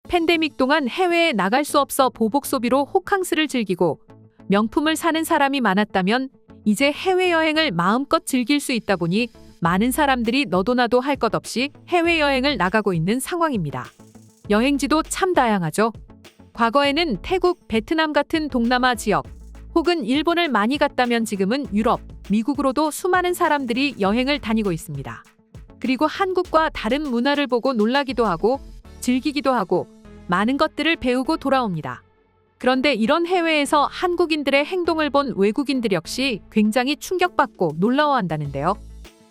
팬데믹 동안 해외에 나갈 수 없어 보복 소비로 호캉스를 즐기고 명품을 사는 사람이 많았다면 이제 해외여행을 마음껏 즐길 수 있다 보니 많은 사람들이 너도 나도 할 것 없이 해외여행을 나가고 있는 상황입니다. 여행지도 참 다양하죠. 과거에는 태국, 베트남 같은 동남아 지역 혹은 일본을 많이 갔다면 지금은 유럽, 미국으로도 수많은 사람들이 여행을 다니고 있습니다. 그리고 한국과 다른 문화를 보고 놀라기도 하고 즐기기도 하고 많은 것들을 배우고 돌아옵니다. 그런데 이런 해외에서 한국인들의 행동을 본 외국인들 역시 굉장히 충격받고 놀라워한다는데요.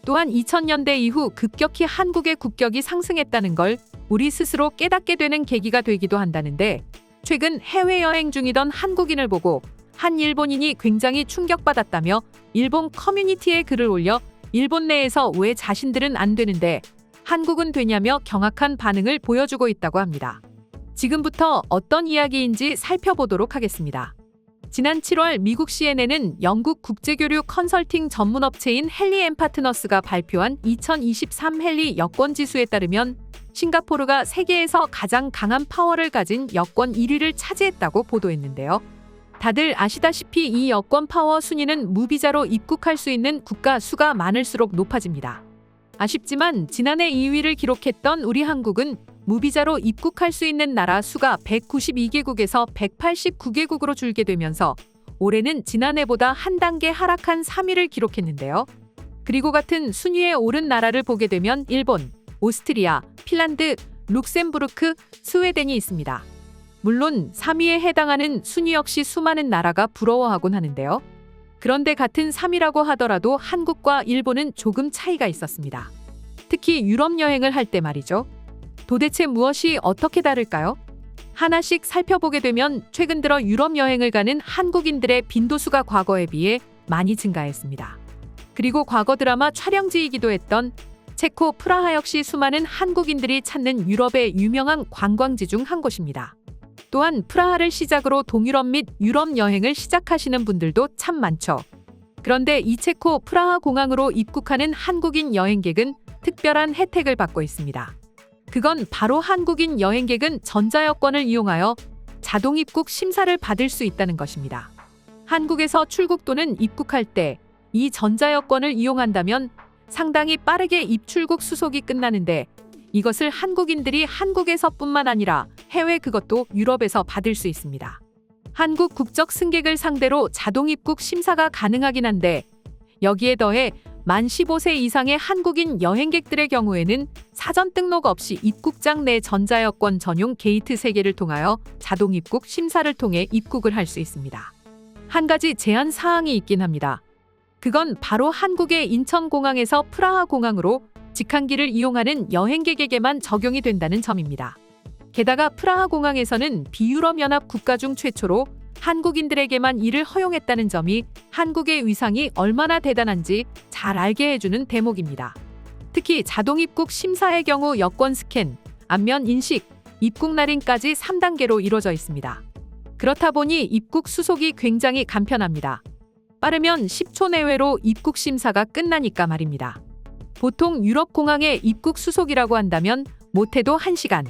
또한 2000년대 이후 급격히 한국의 국격이 상승했다는 걸 우리 스스로 깨닫게 되는 계기가 되기도 한다는데, 최근 해외여행 중이던 한국인을 보고 한 일본인이 굉장히 충격받았다며 일본 커뮤니티에 글을 올려 일본 내에서 왜 자신들은 안 되는데 한국은 되냐며 경악한 반응을 보여주고 있다고 합니다. 지금부터 어떤 이야기인지 살펴보도록 하겠습니다. 지난 7월 미국 CNN은 영국 국제교류 컨설팅 전문업체인 헨리 앤 파트너스가 발표한 2023 헨리 여권지수에 따르면 싱가포르가 세계에서 가장 강한 파워를 가진 여권 1위를 차지했다고 보도했는데요. 다들 아시다시피 이 여권 파워 순위는 무비자로 입국할 수 있는 국가 수가 많을수록 높아집니다. 아쉽지만 지난해 2위를 기록했던 우리 한국은 무비자로 입국할 수 있는 나라 수가 192개국에서 189개국으로 줄게 되면서 올해는 지난해보다 한 단계 하락한 3위를 기록했는데요. 그리고 같은 순위에 오른 나라를 보게 되면 일본, 오스트리아, 핀란드, 룩셈부르크, 스웨덴이 있습니다. 물론 3위에 해당하는 순위 역시 수많은 나라가 부러워하곤 하는데요. 그런데 같은 3위라고 하더라도 한국과 일본은 조금 차이가 있었습니다. 특히 유럽 여행을 할 때 말이죠. 도대체 무엇이 어떻게 다를까요? 하나씩 살펴보게 되면 최근 들어 유럽 여행을 가는 한국인들의 빈도수가 과거에 비해 많이 증가했습니다. 그리고 과거 드라마 촬영지이기도 했던 체코 프라하 역시 수많은 한국인들이 찾는 유럽의 유명한 관광지 중 한 곳입니다. 또한 프라하를 시작으로 동유럽 및 유럽 여행을 시작하시는 분들도 참 많죠. 그런데 이 체코 프라하 공항으로 입국하는 한국인 여행객은 특별한 혜택을 받고 있습니다. 그건 바로 한국인 여행객은 전자여권을 이용하여 자동 입국 심사를 받을 수 있다는 것입니다. 한국에서 출국 또는 입국할 때 이 전자여권을 이용한다면 상당히 빠르게 입출국 수속이 끝나는데, 이것을 한국인들이 한국에서뿐만 아니라 해외 그것도 유럽에서 받을 수 있습니다. 한국 국적 승객을 상대로 자동 입국 심사가 가능하긴 한데, 여기에 더해 만 15세 이상의 한국인 여행객들의 경우에는 사전 등록 없이 입국장 내 전자여권 전용 게이트 3개를 통하여 자동 입국 심사를 통해 입국을 할 수 있습니다. 한 가지 제한 사항이 있긴 합니다. 그건 바로 한국의 인천공항에서 프라하 공항으로 직항기를 이용하는 여행객에게만 적용이 된다는 점입니다. 게다가 프라하 공항에서는 비유럽 연합 국가 중 최초로 한국인들에게만 이를 허용했다는 점이 한국의 위상이 얼마나 대단한지 잘 알게 해주는 대목입니다. 특히 자동 입국 심사의 경우 여권 스캔, 안면 인식, 입국 날인까지 3단계로 이루어져 있습니다. 그렇다 보니 입국 수속이 굉장히 간편합니다. 빠르면 10초 내외로 입국 심사가 끝나니까 말입니다. 보통 유럽 공항의 입국 수속이라고 한다면 못해도 1시간,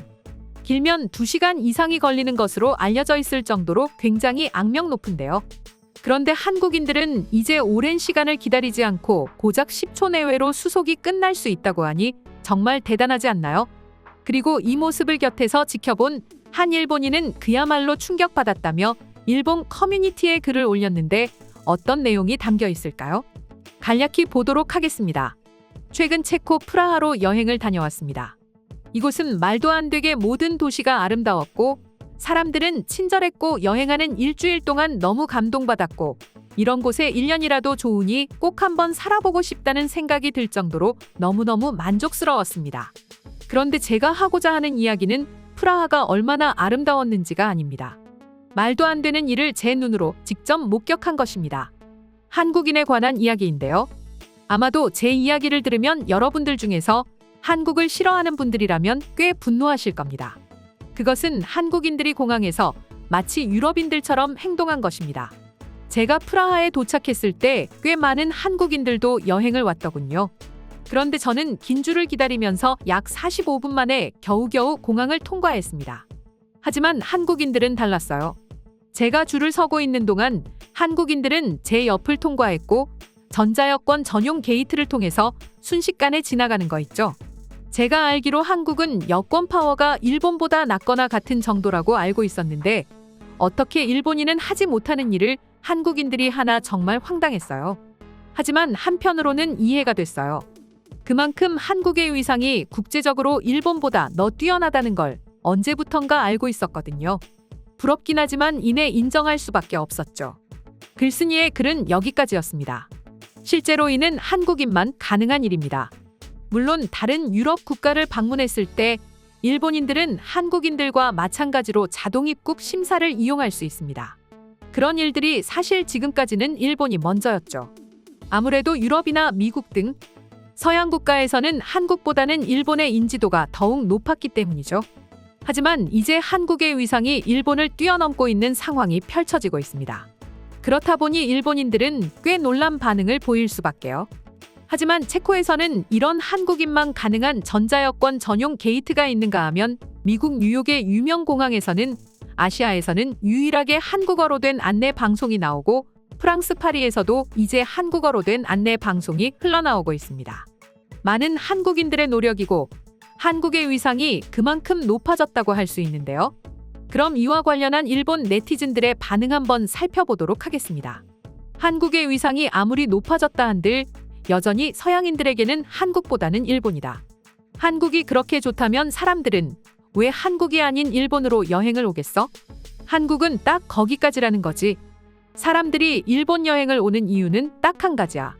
길면 2시간 이상이 걸리는 것으로 알려져 있을 정도로 굉장히 악명 높은데요. 그런데 한국인들은 이제 오랜 시간을 기다리지 않고 고작 10초 내외로 수속이 끝날 수 있다고 하니 정말 대단하지 않나요? 그리고 이 모습을 곁에서 지켜본 한 일본인은 그야말로 충격받았다며 일본 커뮤니티에 글을 올렸는데 어떤 내용이 담겨 있을까요? 간략히 보도록 하겠습니다. 최근 체코 프라하로 여행을 다녀왔습니다. 이곳은 말도 안 되게 모든 도시가 아름다웠고 사람들은 친절했고 여행하는 일주일 동안 너무 감동받았고 이런 곳에 1년이라도 좋으니 꼭 한번 살아보고 싶다는 생각이 들 정도로 너무너무 만족스러웠습니다. 그런데 제가 하고자 하는 이야기는 프라하가 얼마나 아름다웠는지가 아닙니다. 말도 안 되는 일을 제 눈으로 직접 목격한 것입니다. 한국인에 관한 이야기인데요. 아마도 제 이야기를 들으면 여러분들 중에서 한국을 싫어하는 분들이라면 꽤 분노하실 겁니다. 그것은 한국인들이 공항에서 마치 유럽인들처럼 행동한 것입니다. 제가 프라하에 도착했을 때 꽤 많은 한국인들도 여행을 왔더군요. 그런데 저는 긴 줄을 기다리면서 약 45분 만에 겨우겨우 공항을 통과했습니다. 하지만 한국인들은 달랐어요. 제가 줄을 서고 있는 동안 한국인들은 제 옆을 통과했고 전자여권 전용 게이트를 통해서 순식간에 지나가는 거 있죠. 제가 알기로 한국은 여권 파워가 일본보다 낮거나 같은 정도라고 알고 있었는데 어떻게 일본인은 하지 못하는 일을 한국인들이 하나 정말 황당했어요. 하지만 한편으로는 이해가 됐어요. 그만큼 한국의 위상이 국제적으로 일본보다 더 뛰어나다는 걸 언제부턴가 알고 있었거든요. 부럽긴 하지만 이내 인정할 수밖에 없었죠. 글쓴이의 글은 여기까지였습니다. 실제로 이는 한국인만 가능한 일입니다. 물론 다른 유럽 국가를 방문했을 때 일본인들은 한국인들과 마찬가지로 자동 입국 심사를 이용할 수 있습니다. 그런 일들이 사실 지금까지는 일본이 먼저였죠. 아무래도 유럽이나 미국 등 서양 국가에서는 한국보다는 일본의 인지도가 더욱 높았기 때문이죠. 하지만 이제 한국의 위상이 일본을 뛰어넘고 있는 상황이 펼쳐지고 있습니다. 그렇다 보니 일본인들은 꽤 놀란 반응을 보일 수밖에요. 하지만 체코에서는 이런 한국인만 가능한 전자여권 전용 게이트가 있는가 하면 미국 뉴욕의 유명 공항에서는 아시아에서는 유일하게 한국어로 된 안내 방송이 나오고 프랑스 파리에서도 이제 한국어로 된 안내 방송이 흘러나오고 있습니다. 많은 한국인들의 노력이고 한국의 위상이 그만큼 높아졌다고 할 수 있는데요. 그럼 이와 관련한 일본 네티즌들의 반응 한번 살펴보도록 하겠습니다. 한국의 위상이 아무리 높아졌다 한들 여전히 서양인들에게는 한국보다는 일본이다. 한국이 그렇게 좋다면 사람들은 왜 한국이 아닌 일본으로 여행을 오겠어? 한국은 딱 거기까지라는 거지. 사람들이 일본 여행을 오는 이유는 딱 한 가지야.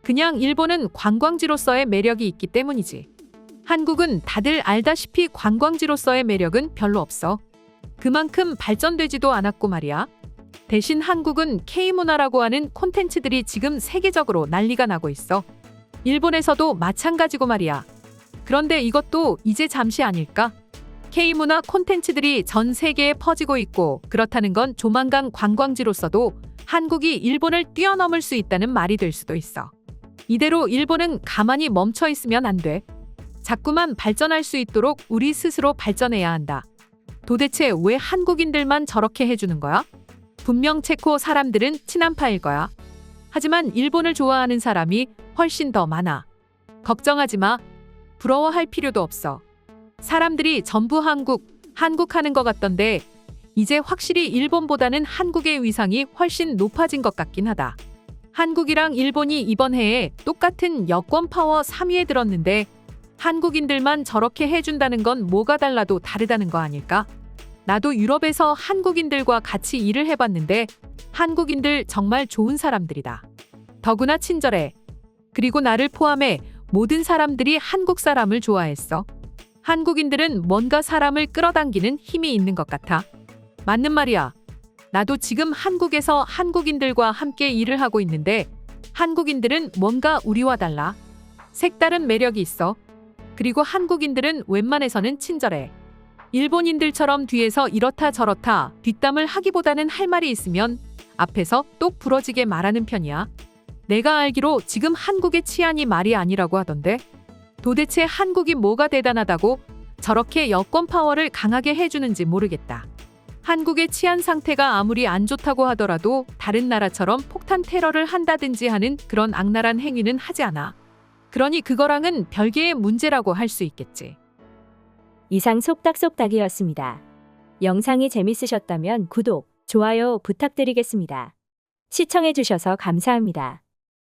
그냥 일본은 관광지로서의 매력이 있기 때문이지. 한국은 다들 알다시피 관광지로서의 매력은 별로 없어. 그만큼 발전되지도 않았고 말이야. 대신 한국은 K문화라고 하는 콘텐츠들이 지금 세계적으로 난리가 나고 있어. 일본에서도 마찬가지고 말이야. 그런데 이것도 이제 잠시 아닐까? K문화 콘텐츠들이 전 세계에 퍼지고 있고 그렇다는 건 조만간 관광지로서도 한국이 일본을 뛰어넘을 수 있다는 말이 될 수도 있어. 이대로 일본은 가만히 멈춰 있으면 안 돼. 자꾸만 발전할 수 있도록 우리 스스로 발전해야 한다. 도대체 왜 한국인들만 저렇게 해주는 거야? 분명 체코 사람들은 친한파일 거야. 하지만 일본을 좋아하는 사람이 훨씬 더 많아. 걱정하지 마. 부러워할 필요도 없어. 사람들이 전부 한국 하는 것 같던데 이제 확실히 일본보다는 한국의 위상이 훨씬 높아진 것 같긴 하다. 한국이랑 일본이 이번 해에 똑같은 여권 파워 3위에 들었는데 한국인들만 저렇게 해준다는 건 뭐가 달라도 다르다는 거 아닐까? 나도 유럽에서 한국인들과 같이 일을 해봤는데 한국인들 정말 좋은 사람들이다. 더구나 친절해. 그리고 나를 포함해 모든 사람들이 한국 사람을 좋아했어. 한국인들은 뭔가 사람을 끌어당기는 힘이 있는 것 같아. 맞는 말이야. 나도 지금 한국에서 한국인들과 함께 일을 하고 있는데 한국인들은 뭔가 우리와 달라. 색다른 매력이 있어. 그리고 한국인들은 웬만해서는 친절해. 일본인들처럼 뒤에서 이렇다 저렇다 뒷담을 하기보다는 할 말이 있으면 앞에서 똑 부러지게 말하는 편이야. 내가 알기로 지금 한국의 치안이 말이 아니라고 하던데 도대체 한국이 뭐가 대단하다고 저렇게 여권 파워를 강하게 해주는지 모르겠다. 한국의 치안 상태가 아무리 안 좋다고 하더라도 다른 나라처럼 폭탄 테러를 한다든지 하는 그런 악랄한 행위는 하지 않아. 그러니 그거랑은 별개의 문제라고 할 수 있겠지. 이상 속닥속닥이었습니다. 영상이 재밌으셨다면 구독, 좋아요 부탁드리겠습니다. 시청해주셔서 감사합니다.